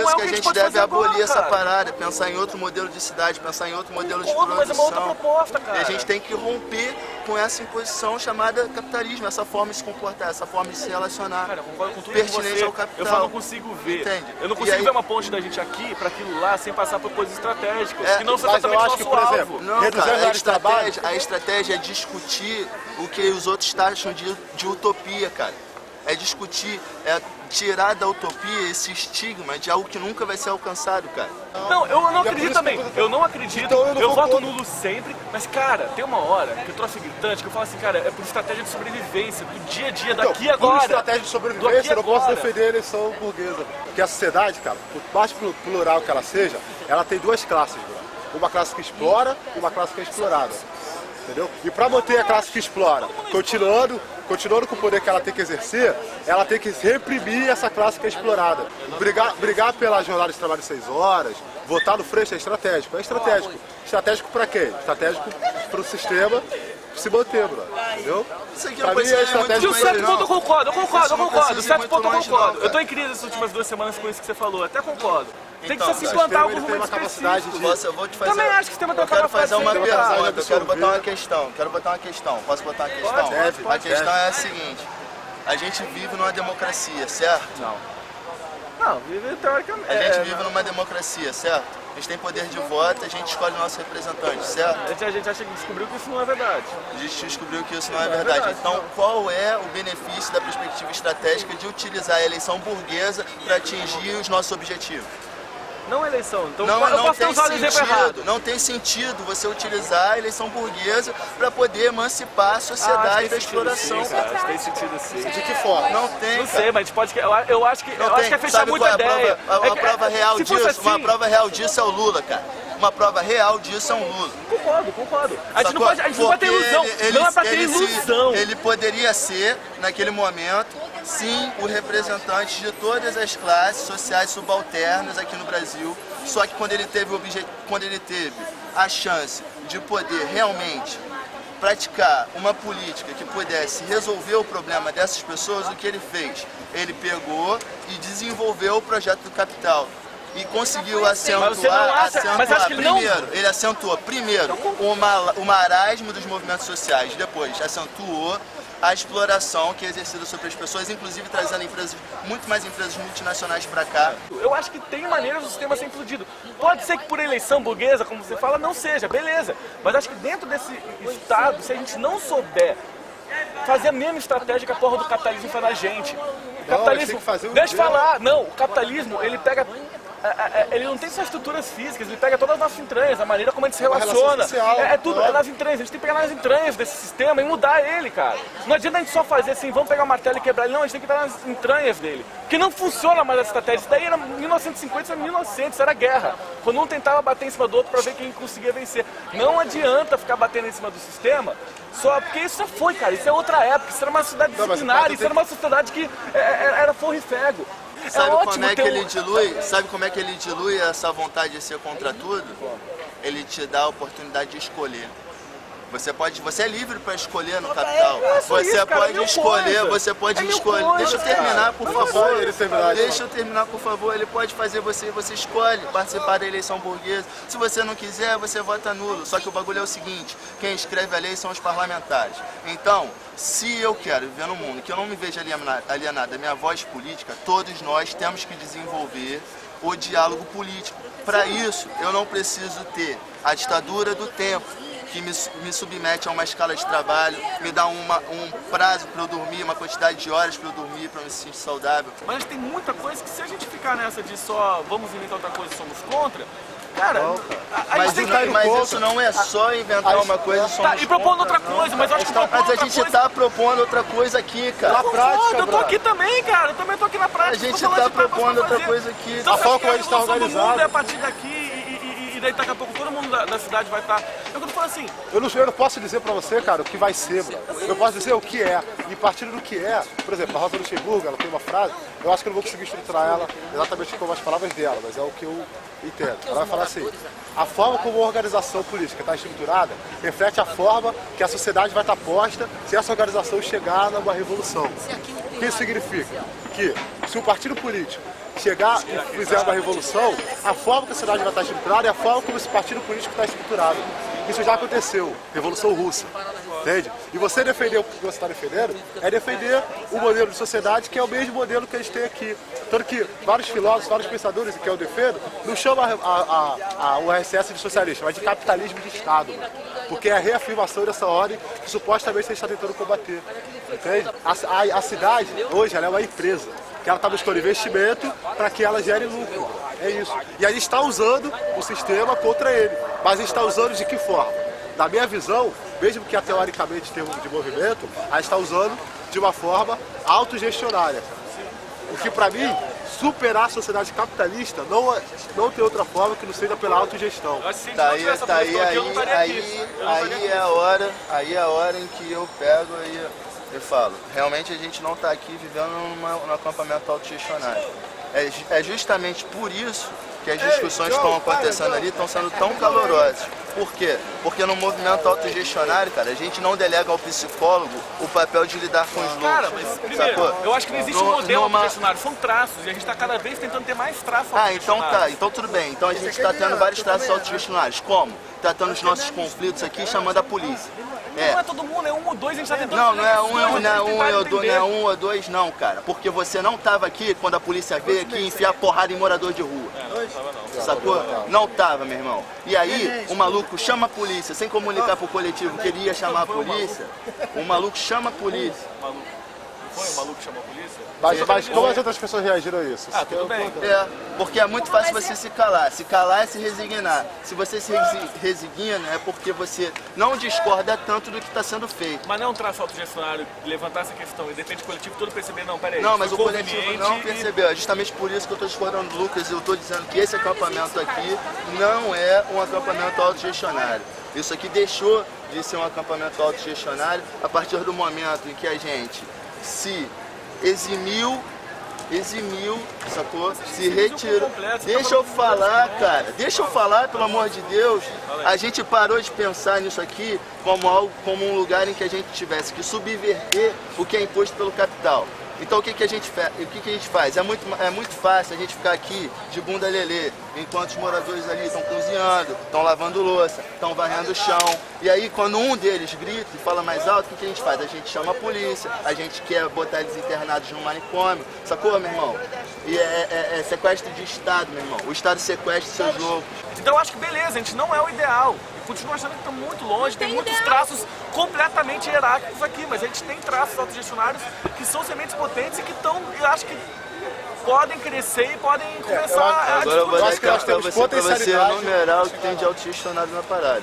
isso é que a gente deve abolir essa parada, pensar em outro modelo de cidade, pensar em outro modelo de produção. Mas é uma outra proposta, cara. E a gente tem que romper com essa imposição chamada capitalismo, essa forma de se comportar, essa forma de se relacionar. Cara, eu concordo com tudo pertinente com você. ao capital. Eu só não consigo ver. Entende? Eu não consigo ver uma ponte da gente aqui para aquilo lá sem passar por coisas estratégicas. Que não são mas eu exatamente acho que, nosso por alvo. exemplo, Não, reduzir cara, a área de trabalho. a estratégia é discutir o que os outros acham de utopia, cara. É discutir, é tirar da utopia esse estigma de algo que nunca vai ser alcançado, cara. Não, eu não acredito também. Eu não acredito. Então eu voto nulo sempre. Mas, cara, tem uma hora que eu troço gritante que eu falo assim, cara, é por estratégia de sobrevivência, do dia a dia, daqui Por agora. estratégia de sobrevivência, eu não posso defender a eleição burguesa. Porque a sociedade, cara, por mais plural que ela seja, ela tem duas classes, bro. Uma classe que explora e uma classe que é explorada. Entendeu? E para manter a classe que explora, continuando com o poder que ela tem que exercer, ela tem que reprimir essa classe que é explorada. Brigar pela jornada de trabalho de 6 horas, votar no Freixo é estratégico. É estratégico. Estratégico para quê? Estratégico para o sistema se manter, bro. Entendeu? Isso aqui Pra mim é estratégico. De um certo ponto eu concordo, De certo ponto eu concordo. Cara. Eu tô em crise essas últimas 2 semanas com isso que você falou, até concordo. Tem que Então, se implantar algum ele tem momento uma capacidade específico. Eu vou te fazer. Também acho que o sistema tem Eu quero fazer uma capacidade de pergunta, eu quero botar uma questão. Posso botar uma questão? Deve, A questão é a seguinte: a gente vive numa democracia, certo? Não, vive teoricamente. A gente vive numa democracia, certo? A gente tem poder de voto, a gente escolhe o nosso representante, certo? A gente acha que descobriu que isso não é verdade. A gente descobriu que isso não é verdade. Então, qual é o benefício da perspectiva estratégica de utilizar a eleição burguesa para atingir os nossos objetivos? Não é eleição. Então Não, eu não posso ter tem usado o exemplo errado. sentido, não tem sentido você utilizar a eleição burguesa para poder emancipar a Acho sociedade que da tem sentido, exploração. sim, cara. Acho que tem sentido sim. De que forma? Não tem, Não cara. sei, mas a gente pode. Eu acho que é fechar Sabe muita qual é ideia. A prova real se fosse disso? Uma assim- prova real disso é o Lula, cara. Uma prova real disso é um Lula. Concordo. A gente não Sacou? pode ter ilusão. Não é pra ter ele ilusão. ele poderia ser, naquele momento, sim, o representante de todas as classes sociais subalternas aqui no Brasil. Só que quando ele teve a chance de poder realmente praticar uma política que pudesse resolver o problema dessas pessoas, o que ele fez? Ele pegou e desenvolveu o projeto do capital. E conseguiu acentuar, mas acho que ele não- ele acentuou primeiro o marasmo dos movimentos sociais, depois acentuou a exploração que é exercida sobre as pessoas, inclusive trazendo muito mais empresas multinacionais para cá. Eu acho que tem maneiras do sistema ser implodido. Pode ser que por eleição burguesa, como você fala, não seja, beleza. Mas acho que dentro desse estado, se a gente não souber fazer a mesma estratégia que a porra do capitalismo faz na gente. O capitalismo, tem que fazer o deixa eu dele. falar, não, o capitalismo, ele pega... Ele não tem só estruturas físicas, ele pega todas as nossas entranhas, a maneira como a gente se relaciona. social, É tudo, é nas entranhas. A gente tem que pegar nas entranhas desse sistema e mudar ele, cara. Não adianta a gente só fazer assim, vamos pegar o martelo e quebrar ele. Não, a gente tem que estar nas entranhas dele. Porque não funciona mais a estratégia. Isso daí era 1950, isso era 1900, isso era guerra. Quando um tentava bater em cima do outro para ver quem conseguia vencer. Não adianta ficar batendo em cima do sistema, só porque isso já foi, cara. Isso é outra época, isso era uma sociedade disciplinar, isso era uma sociedade que era forro e fego. Sabe ótimo como é que ter ele dilui? Sabe como é que ele dilui essa vontade de ser contra tudo? Ele te dá a oportunidade de escolher. Você é livre para escolher no capital. Você pode escolher. Deixa eu terminar, por favor. Deixa eu terminar, por favor. Ele pode fazer você escolhe participar da eleição burguesa. Se você não quiser, você vota nulo. Só que o bagulho é o seguinte: quem escreve a lei são os parlamentares. Então, se eu quero viver num mundo que eu não me vejo alienado da minha voz política, todos nós temos que desenvolver o diálogo político. Para isso, eu não preciso ter a ditadura do tempo, que me submete a uma escala de trabalho, me dá um prazo para eu dormir, uma quantidade de horas para eu dormir, para eu me sentir saudável. Mas tem muita coisa que se a gente ficar nessa de só vamos inventar outra coisa e somos contra, cara, Mas isso não é só inventar uma coisa e somos e propondo outra coisa, mas eu acho que Mas a gente tá propondo outra coisa aqui, cara. Na prática, eu tô aqui também, cara, eu também tô aqui na prática. A gente tá propondo outra coisa aqui. Então, A forma como a gente tá organizado. É a partir daqui e daí daqui a pouco todo mundo da cidade vai estar. Eu tô falando assim, Eu não posso dizer pra você, cara, o que vai ser, bro. Eu posso dizer o que é. E partindo do que é, por exemplo, a Rosa Luxemburgo, ela tem uma frase, eu acho que eu não vou conseguir estruturar ela exatamente com as palavras dela, mas é o que eu entendo. Ela vai falar assim: a forma como a organização política está estruturada reflete a forma que a sociedade vai estar posta se essa organização chegar numa revolução. O que isso significa? Que se um partido político chegar e fizer uma revolução, a forma que a sociedade vai estar estruturada é a forma como esse partido político está estruturado. Isso já aconteceu, Revolução Russa, entende? E você defender o que você está defendendo é defender o modelo de sociedade que é o mesmo modelo que a gente tem aqui. Tanto que vários filósofos, vários pensadores que eu defendo, não chamam o RSS de socialista, mas de capitalismo de Estado. Porque é a reafirmação dessa ordem que supostamente a gente está tentando combater. Entende? A cidade, hoje, ela é uma empresa, que ela está buscando investimento para que ela gere lucro. É isso. E a gente está usando o sistema contra ele. Mas a gente está usando de que forma? Na minha visão, mesmo que teoricamente tenha de movimento, a gente está usando de uma forma autogestionária. O que para mim, superar a sociedade capitalista não tem outra forma que não seja pela autogestão. Aí é a hora em que eu pego e falo, realmente a gente não está aqui vivendo num acampamento autogestionário. É justamente por isso que as discussões que estão acontecendo ali estão sendo tão calorosas. Por quê? Porque no movimento autogestionário, cara, a gente não delega ao psicólogo o papel de lidar com os loucos. Cara, mas primeiro, eu acho que não existe um modelo autogestionário, são traços, e a gente está cada vez tentando ter mais traços autogestionários. Então tudo bem. Então a gente está tendo vários traços autogestionários. Como? Tratando os nossos conflitos aqui e chamando a polícia. Não é todo mundo, é um ou dois, a gente tá tentando... Não é um ou dois não, cara. Porque você não tava aqui quando a polícia veio aqui enfiar porrada em morador de rua. Não tava. Sacou? Não tava, meu irmão. E aí, o maluco chama a polícia, sem comunicar pro coletivo que ele ia chamar a polícia. O maluco chama a polícia. Não foi o maluco que chamou a polícia? Mas como as outras pessoas reagiram a isso? Tudo bem. Porque é muito fácil você se calar. Se calar é se resignar. Se você se resigna é porque você não discorda tanto do que está sendo feito. Mas não é um traço autogestionário levantar essa questão e de repente o coletivo todo perceber, não, peraí. Não, mas o coletivo não percebeu. É justamente por isso que eu estou discordando do Lucas. Eu estou dizendo que esse acampamento aqui não é um acampamento autogestionário. Isso aqui deixou de ser um acampamento autogestionário a partir do momento em que a gente se eximiu, sacou? Se retirou. Deixa eu falar, cara. Deixa eu falar, pelo amor de Deus. A gente parou de pensar nisso aqui como um lugar em que a gente tivesse que subverter o que é imposto pelo capital. Então o que a gente faz? É muito fácil a gente ficar aqui de bunda lelê, enquanto os moradores ali estão cozinhando, estão lavando louça, estão varrendo o chão. E aí quando um deles grita e fala mais alto, o que a gente faz? A gente chama a polícia, a gente quer botar eles internados num manicômio, sacou, meu irmão? E é sequestro de Estado, meu irmão. O Estado sequestra seus loucos. Então eu acho que beleza, a gente não é o ideal. Continuo achando que estamos muito longe, tem muitos traços completamente hierárquicos aqui, mas a gente tem traços autogestionários que são sementes potentes e que estão, eu acho que podem crescer e podem começar a Agora eu vou dar que nós temos pra você enumerar o que tem de autogestionário na parada.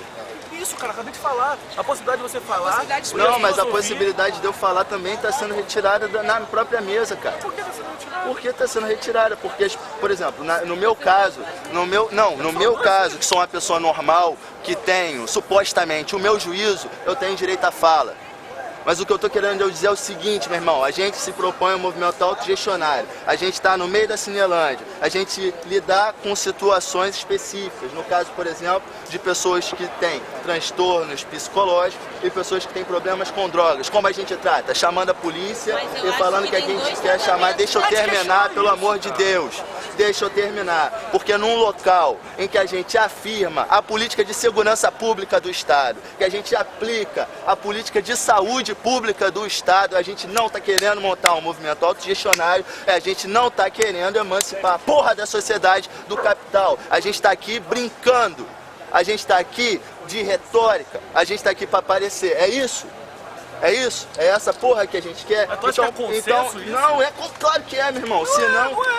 Isso, cara, acabei de falar. A possibilidade de você falar... Não, mas a possibilidade de eu falar também está sendo retirada na própria mesa, cara. Por que está sendo retirada? Por que está sendo retirada? Porque, por exemplo, no meu caso, que sou uma pessoa normal, que tenho, supostamente, o meu juízo, eu tenho direito à fala. Mas o que eu estou querendo dizer é o seguinte, meu irmão, a gente se propõe um movimento autogestionário, a gente está no meio da Cinelândia, a gente lidar com situações específicas, no caso, por exemplo, de pessoas que têm transtornos psicológicos e pessoas que têm problemas com drogas. Como a gente trata? Chamando a polícia e falando que a gente quer chamar, deixa eu terminar, pelo amor de Deus. Deixa eu terminar, porque num local em que a gente afirma a política de segurança pública do Estado, que a gente aplica a política de saúde pública do Estado, a gente não está querendo montar um movimento autogestionário, a gente não está querendo emancipar a porra da sociedade do capital. A gente está aqui brincando, a gente está aqui de retórica, a gente está aqui para aparecer. É isso? É isso? É essa porra que a gente quer? Mas tu acha que é consenso isso? Não, claro que é, meu irmão.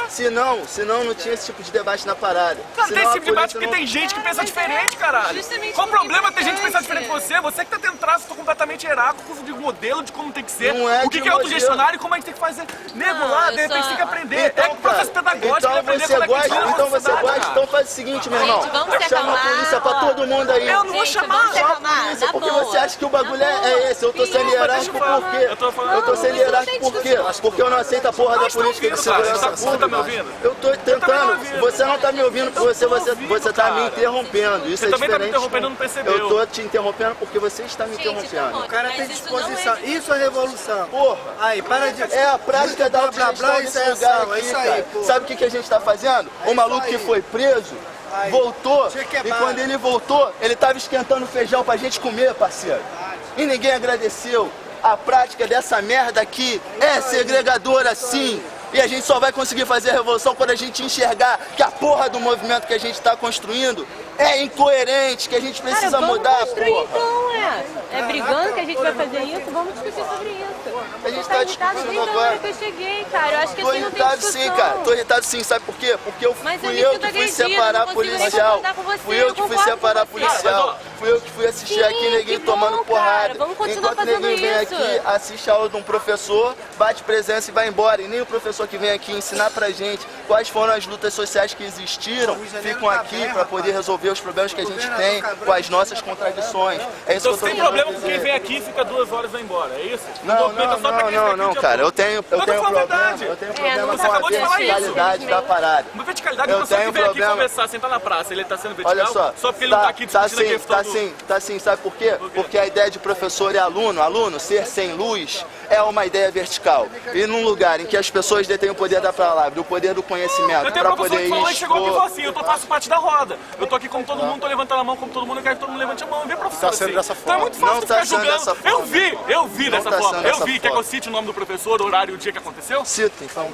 Senão não tinha esse tipo de debate na parada. Cara, tem esse tipo de debate porque tem gente que pensa diferente, caralho. Qual o problema ter gente que pensa diferente de você? Você que tá tendo traço completamente hierárquico de modelo de como tem que ser. O que é autogestionário e como a gente tem que fazer. Nego lá, de repente tem que aprender. É um processo pedagógico de aprender como é que funciona. Então você gosta, então faz o seguinte, meu irmão. Chama a polícia pra todo mundo aí. Eu não vou chamar. Porque você acha que o bagulho é esse. Eu tô sendo hierárquico por quê? Eu tô sendo hierárquico por quê? Porque eu não aceito a porra da política de segurança pública. Você tá me ouvindo? Eu tô tentando. Você não tá me ouvindo porque você tá me interrompendo. Isso é diferente. Você também tá me interrompendo, não percebeu. Eu tô te interrompendo porque você está me interrompendo. O cara tem disposição. Isso é revolução. Porra. Aí, para de... É a prática da autogestão desse lugar aqui, isso aí, cara. pô. Sabe o que a gente tá fazendo? O maluco que foi preso voltou, e quando ele voltou, ele tava esquentando feijão pra gente comer, parceiro. E ninguém agradeceu. A prática dessa merda aqui é segregadora, sim. E a gente só vai conseguir fazer a revolução quando a gente enxergar que a porra do movimento que a gente tá construindo é incoerente, que a gente precisa mudar, porra. Então, é brigando que a gente vai fazer isso, vamos discutir sobre isso. A gente tá discutindo agora. Que eu cheguei, cara. Eu acho que Tô assim não tem irritado discussão. sim, cara. Tô irritado sim, sabe por quê? Porque Mas fui me eu sinto que fui agredida, separar não consigo nem policial. concordar com você, Fui eu eu que fui concordo separar com você. policial. Fui eu que fui assistir Sim, aqui ninguém que tomando bom, porrada. cara. Vamos continuar Enquanto fazendo ninguém vem isso. aqui, assiste a aula de um professor, bate presença e vai embora. E nem o professor que vem aqui ensinar pra gente quais foram as lutas sociais que existiram, ficam aqui pra poder resolver os problemas que a gente tem com as nossas contradições. É isso Então que eu tô sem querendo problema com dizer. quem vem aqui e fica 2 horas e vai embora, é isso? Não, cara. Eu tenho problema não, com você a acabou de falar isso, verticalidade da parada. Uma verticalidade Eu é uma pessoa tenho que vem aqui problema. conversar, sentar na praça, ele tá sendo vertical Olha só, porque ele não tá aqui discutindo a questão tá sim, sabe por quê? Porque a ideia de professor e aluno ser sem luz, é uma ideia vertical. E num lugar em que as pessoas detêm o poder da palavra, o poder do conhecimento, Eu tenho pra professor poder que falou e chegou aqui e expor... falou assim, eu faço parte da roda. Eu tô aqui como todo mundo, tô levantando a mão como todo mundo, eu quero que todo mundo levante a mão. Vê professor Tá sendo assim. dessa Então é forma. muito fácil Não tu tá ficar sendo julgando. dessa forma. Eu vi Não dessa tá forma. sendo Eu dessa vi. Quer que eu forma. cite o nome do professor, o horário e o dia que aconteceu? Cita, então.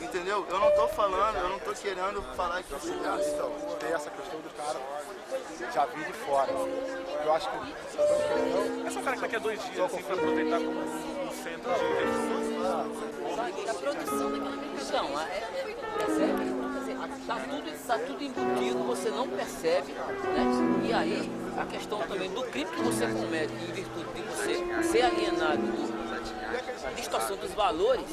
Entendeu? Eu não tô falando, eu não tô querendo falar que isso Então, tem essa questão do cara já vir de fora. Eu acho que... É só o cara que daqui a 2 dias, assim, pra aproveitar como um centro de recursos. Da produção daquela medicação. Percebe? Tá tudo embutido, você não percebe, né? E aí, a questão também do crime que você comete em virtude de você ser alienado da distorção dos valores.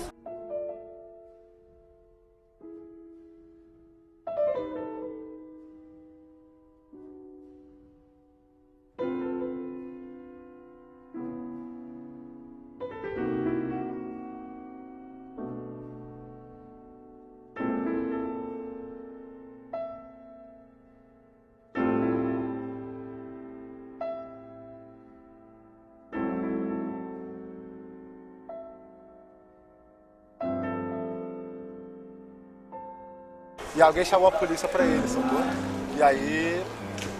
E alguém chamou a polícia pra ele, sacou? E aí,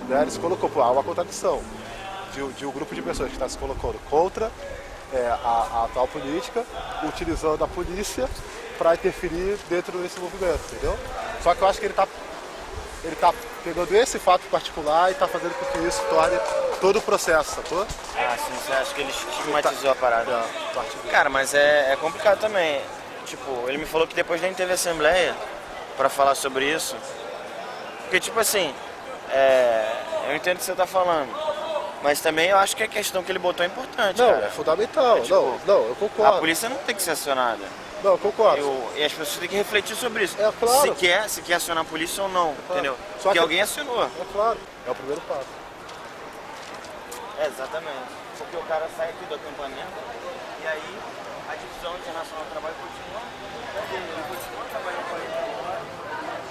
né, ele se colocou, pô, há uma contradição de um grupo de pessoas que está se colocando contra a atual política, utilizando a polícia para interferir dentro desse movimento, entendeu? Só que eu acho que ele tá pegando esse fato particular e tá fazendo com que isso torne todo o processo, sacou? Ah, sim, você acha que ele estigmatizou a parada? Cara, mas é complicado também. Tipo, ele me falou que depois nem teve assembleia pra falar sobre isso. Porque, tipo assim, eu entendo o que você tá falando. Mas também eu acho que a questão que ele botou é importante, Não, cara. é fundamental. tipo, Não, eu concordo. A polícia não tem que ser acionada. Não, eu concordo. E as pessoas têm que refletir sobre isso. É, claro. Se quer acionar a polícia ou não, entendeu? Só Porque que- alguém acionou. É claro, é o primeiro passo. Exatamente. Porque o cara sai aqui do acampamento e aí a divisão internacional do trabalho continua. Ele continua trabalhando com ele.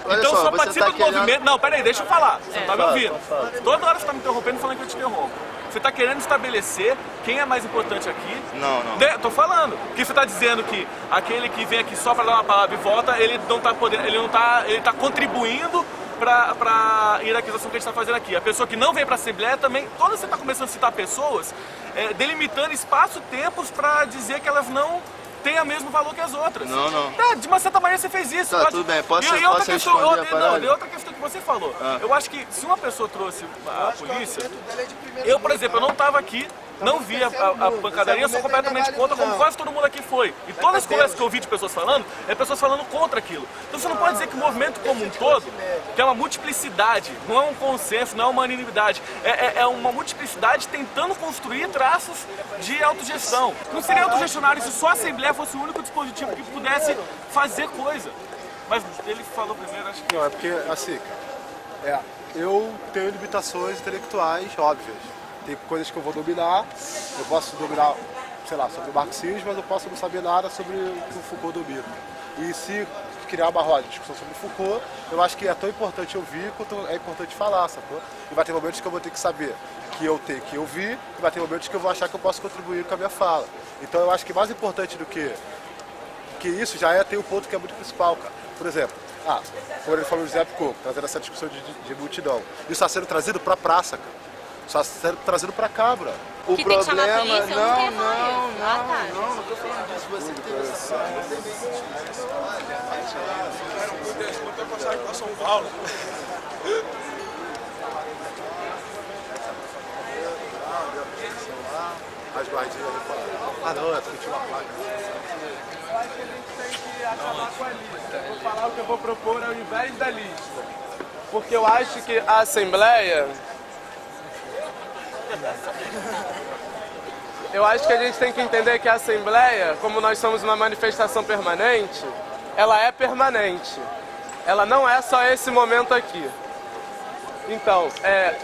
Olha Então só você participa tá do querendo... movimento. Não, peraí, deixa eu falar. Você não tá me Fala, ouvindo. fala. Toda hora você tá me interrompendo falando que eu te interrompo. Você tá querendo estabelecer quem é mais importante aqui. Não. Tô falando. Porque você tá dizendo que aquele que vem aqui só pra dar uma palavra e volta, ele não tá podendo, ele tá contribuindo pra hierarquização que a gente tá fazendo aqui. A pessoa que não vem pra Assembleia também, quando você tá começando a citar pessoas, delimitando espaço-tempos pra dizer que elas não têm o mesmo valor que as outras. Não. Tá, de uma certa maneira você fez isso. Tá, eu acho- tudo bem. Posso e outra questão, responder a parada? e outra questão que você falou. Eu acho que se uma pessoa trouxe a polícia, eu, por exemplo, eu não estava aqui, não vi a pancadaria, eu sou completamente contra, como quase todo mundo aqui foi. E todas as conversas que eu vi de pessoas falando, é pessoas falando contra aquilo. Então você não pode dizer que o movimento como um todo, que é uma multiplicidade, não é um consenso, não é uma unanimidade, é uma multiplicidade tentando construir traços de autogestão. Não seria autogestionário se só a Assembleia fosse o único dispositivo que pudesse fazer coisa. Mas ele falou primeiro, acho que... Não, é porque, assim, cara, eu tenho limitações intelectuais óbvias. Tem coisas que eu vou dominar, eu posso dominar, sei lá, sobre o marxismo, mas eu posso não saber nada sobre o que o Foucault domina. E se criar uma roda de discussão sobre Foucault, eu acho que é tão importante ouvir quanto é importante falar, sacou? E vai ter momentos que eu vou ter que saber que eu tenho que ouvir, e vai ter momentos que eu vou achar que eu posso contribuir com a minha fala. Então eu acho que mais importante do que isso já tem um ponto que é muito principal, cara. Por exemplo, como ele falou do Zé Picoco, trazendo essa discussão de multidão. Isso está sendo trazido para a praça, cara. Isso está sendo trazido para cá, bro. O Que tem que chamar a problema, polícia, eu não quero falar isso. não tô falando disso. Você teve essa... Não tem passagem para São Paulo. As guardinhas vão falar. Não, é porque tinha uma placa. Eu acho que a gente tem que acabar com a lista. Eu vou falar o que eu vou propor ao invés da lista. Porque eu acho que a Assembleia... Eu acho que a gente tem que entender que a Assembleia, como nós somos uma manifestação permanente, ela é permanente. Ela não é só esse momento aqui. Então,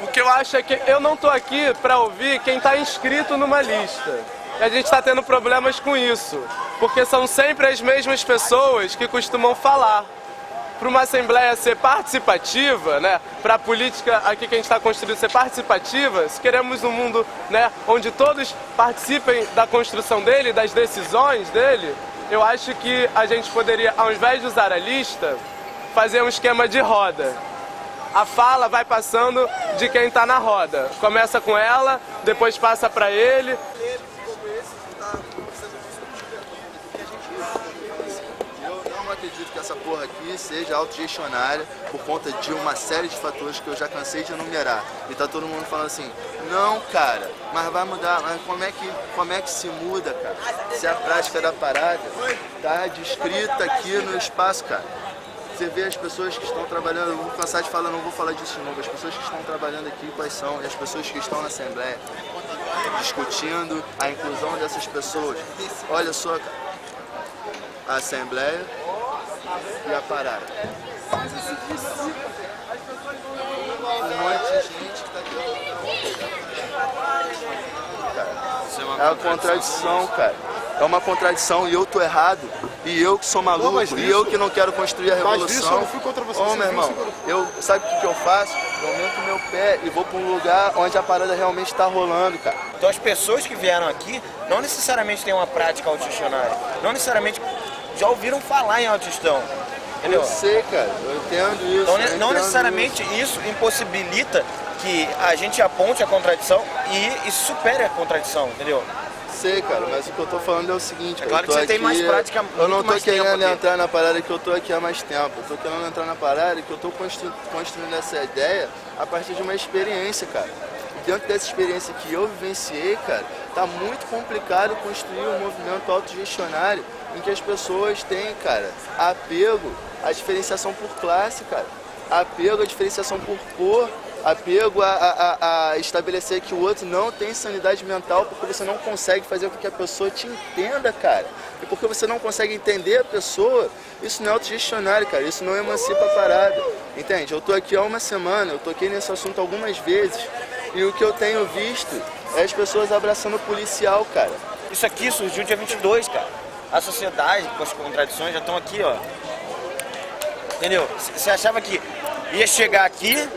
o que eu acho é que eu não estou aqui para ouvir quem está inscrito numa lista. E a gente está tendo problemas com isso, porque são sempre as mesmas pessoas que costumam falar. Para uma Assembleia ser participativa, né, para a política aqui que a gente está construindo ser participativa, se queremos um mundo, né, onde todos participem da construção dele, das decisões dele, eu acho que a gente poderia, ao invés de usar a lista, fazer um esquema de roda. A fala vai passando de quem está na roda. Começa com ela, depois passa para ele. Eu não acredito que essa porra aqui seja autogestionária por conta de uma série de fatores que eu já cansei de enumerar. E tá todo mundo falando assim, não, cara, mas vai mudar. Mas como é que se muda, cara? Se a prática da parada tá descrita aqui no espaço, cara. Você vê as pessoas que estão trabalhando, eu vou cansar de falar, não vou falar disso de novo, as pessoas que estão trabalhando aqui, quais são, e as pessoas que estão na Assembleia, discutindo a inclusão dessas pessoas. Olha só, cara, a Assembleia e a parada. Um monte de gente que tá aqui. É uma contradição, cara. É uma contradição e eu tô errado. E eu que sou maluco, e eu que não quero construir a revolução. Mas isso eu não fui contra você. Ô, meu irmão, sabe o que eu faço? Eu aumento meu pé e vou para um lugar onde a parada realmente está rolando, cara. Então as pessoas que vieram aqui não necessariamente têm uma prática autogestionária, não necessariamente já ouviram falar em autogestão, entendeu? Eu sei, cara, eu entendo isso. Então, não necessariamente isso impossibilita que a gente aponte a contradição e supere a contradição, entendeu? Sei, cara, mas o que eu tô falando é o seguinte, é claro que você tem mais prática, eu não tô querendo aqui. entrar na parada que eu tô aqui há mais tempo. Eu tô querendo entrar na parada que eu tô construindo essa ideia a partir de uma experiência, cara. E dentro dessa experiência que eu vivenciei, cara, tá muito complicado construir um movimento autogestionário em que as pessoas têm, cara, apego à diferenciação por classe, cara. Apego à diferenciação por cor. Apego a estabelecer que o outro não tem sanidade mental porque você não consegue fazer com que a pessoa te entenda, cara. E porque você não consegue entender a pessoa, isso não é autogestionário, cara. Isso não emancipa a parada. Entende? Eu tô aqui há uma semana, eu toquei nesse assunto algumas vezes e o que eu tenho visto é as pessoas abraçando o policial, cara. Isso aqui surgiu dia 22, cara. A sociedade com as contradições já estão aqui, ó. Entendeu? Você achava que ia chegar aqui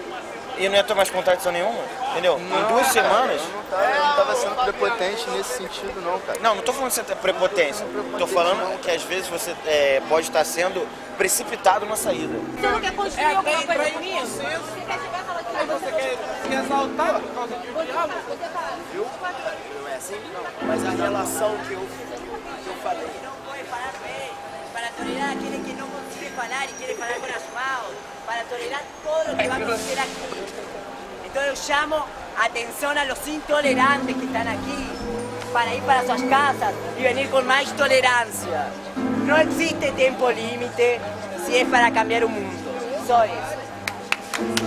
e não ia ter mais contradição nenhuma, entendeu? Não, em 2 semanas... Eu não tava sendo prepotente nesse sentido, não, cara. Não tô falando de você ter prepotência. Tô falando que às vezes você pode estar sendo precipitado na saída. Você não quer construir alguma coisa comigo? Você quer chegar e falar que Aí você quer exaltar por causa de um diálogo? Viu? Não é assim? Não. Mas a relação que eu falei. No puede parar bem. Para tolerar aquele que não consigue falar e quer falar com as mãos. Para tolerar todo lo que va a acontecer aquí. Entonces yo llamo atención a los intolerantes que están aquí para ir para sus casas y venir con más tolerancia. No existe tiempo límite si es para cambiar un mundo. Soy eso.